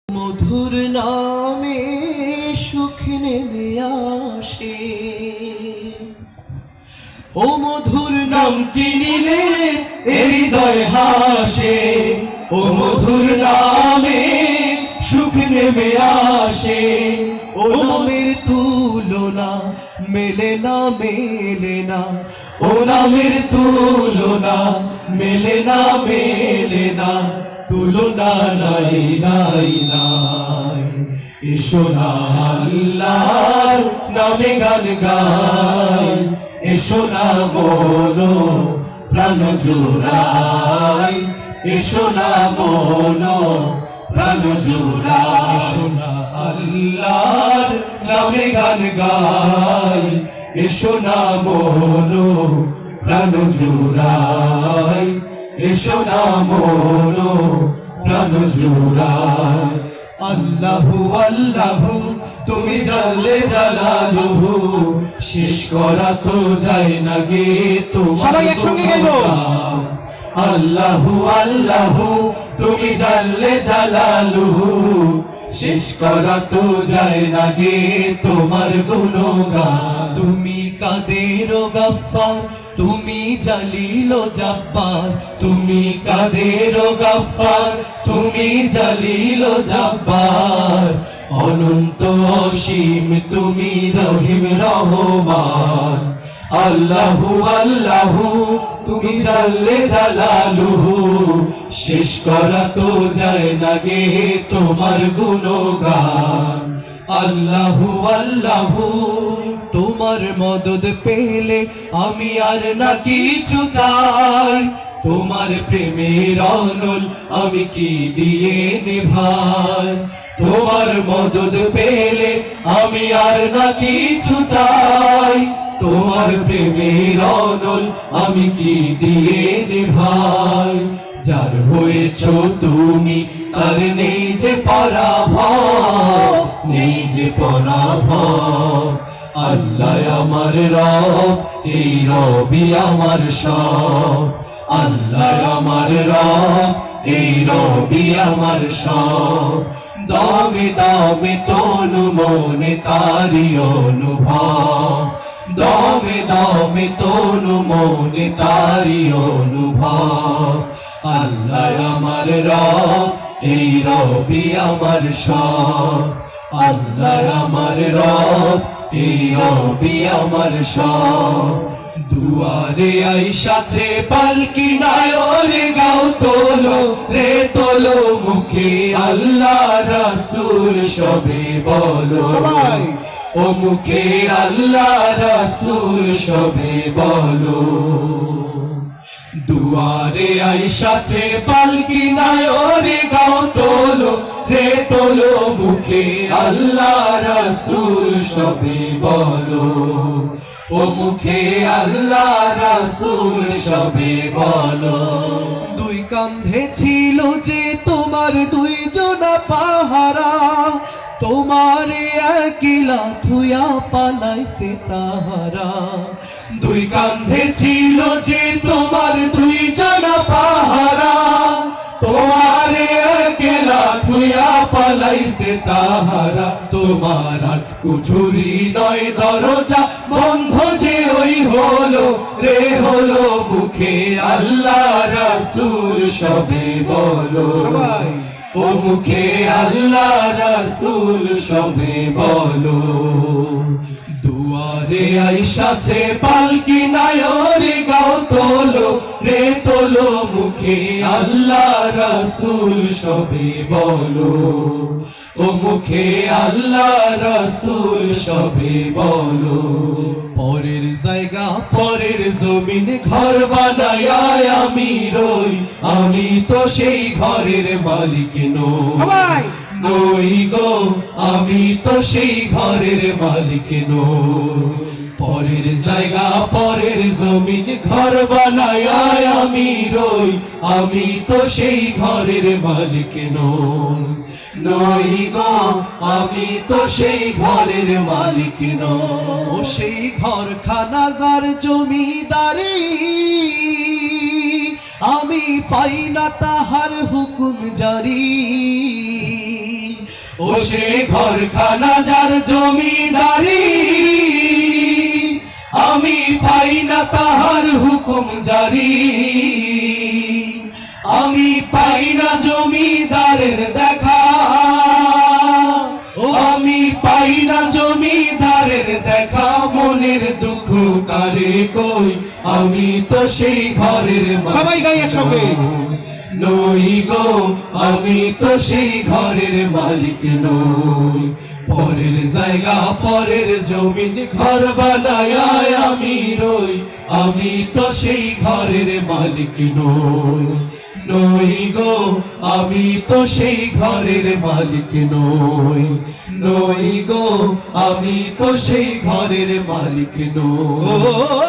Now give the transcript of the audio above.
মধুর নামে সুখ নেমে আসে, ও মধুর নাম চিনিলে হৃদয় হাসে, ও মধুর নামে সুখ নেমে আসে, ও নামের তুলনা মেলে না মেলে না, ও নামের তুলনা মেলে না মেলে না, তুলনা নাই নাই নাই। এসো না আল্লাহর নামে গান গাই, এসো না মনো প্রাণ জোড়াই, এসো না মনো প্রাণ জোড়াই। এসো না আল্লাহর নামে গান গাই, এসো না মনো প্রাণ জোড়াই, এসো না মনো প্রাণ জোড়াই। আল্লাহু আল্লাহু তুমি জানলে জালালুহু, শেষ করা তো যায় না গে তোমার। সবাই একসঙ্গে গাইবো। আল্লাহু আল্লাহু তুমি জানলে জালালুহু, শেষ করা তো যায় না গে তোমার গুণগান। তুমি কাদের গাফফার, তুমি জালিল জাব্বার, তুমি কাদের গাফফার, তুমি জালিল জাব্বার। অনন্ত অসীম তুমি রহিম রহমান। আল্লাহু আল্লাহু তুমি জানলে জালালুহু, শেষ করা তো যায় না গে তোমার গুণগান। আল্লাহু আল্লাহু তোমার মদদ পেলে আমি আর না কিছু চাই, তোমার প্রেমের অনল আমি কি দিয়ে নেভাই। তোমার মদদ পেলে আমি আর না কিছু চাই, তোমার প্রেমের অনল আমি কি দিয়ে নেভাই। যার হয়েছ তুমি তার নেই যে পরাভব, নেই যে পরাভব। আল্লাহ আমার রব, এই রবি আমার সব। আল্লাহ আমার রব, এই রবি আমার সব। দমে দমে তনু মনে তারি অনুভব, দমে দমে তনু মনে তারি অনুভব। আল্লাহ আমার রব, এই রবি আমার সব। আল্লাহ আমার রব, এই রবি আমার সব। দুয়ারে আইসাছে পালকি নায়রে গাও তোলো রে তোলো, মুখে আল্লাহ রাসূল সবে বলো সবাই। ও মুখে আল্লাহ রাসূল সবে বলো। দুয়ারে আইসাছে পালকি নায়রে গাও তোলো রে তোলো, মুখে আল্লাহ রাসূল সবে বলো। ও মুখে আল্লাহ রাসূল সবে বলো। দুই কান্ধে ছিল যে তোমার দুইজনা পাহারা, তোমার একলা থুয়া পালাইছে তাহারা। দুই কান্ধে ছিল যে তোমার দুইজনা পাহারা, তোমার একলা থুয়া পালাইছে তাহারা। তোমার আট কুঠুরি নয় দরজা বন্ধ যে ওই হলো রে হলো, মুখে আল্লাহ রাসূল সবে বলো সবাই। ও মুখে আল্লাহ রাসূল সবে বলো। দুয়ারে আইসাছে পালকি নায়রে গাও তোলো রে তোলো, মুখে আল্লাহ রাসূল সবে বলো। ও মুখে আল্লাহ রাসূল সবে বলো। পরের জায়গা পরের জমিন ঘর বানায় আমি রই, আমি তো সেই ঘরের মালিক সবাই। নই গো, আমি তো সেই ঘরের মালিক নই। পরের জায়গা পরের জমিন ঘর বানায় আমি রই, আমি তো সেই ঘরের মালিক নই। নই গো, আমি তো সেই ঘরের মালিক নই। ও সেই ঘরখানা যার জমিদারি, আমি পাই না তাহার হুকুম জারি। ও সে ঘরখানা যার জমিদারি আমি পাই না তাহার হুকুম জারি আমি পাই না জমিদারের দেখা আমি পাই না জমিদারের দেখা মনের দুঃখ কারে কই আমি তো সেই ঘরের সবাই গাই একসঙ্গে। নই গো আমি তো সেই ঘরের মালিক নই পরের জায়গা পরের জমিন ঘর বানায় আমি রই আমি তো সেই ঘরের মালিক নই নই গো আমি তো সেই ঘরের মালিক নই নই গো আমি তো সেই ঘরের মালিক নই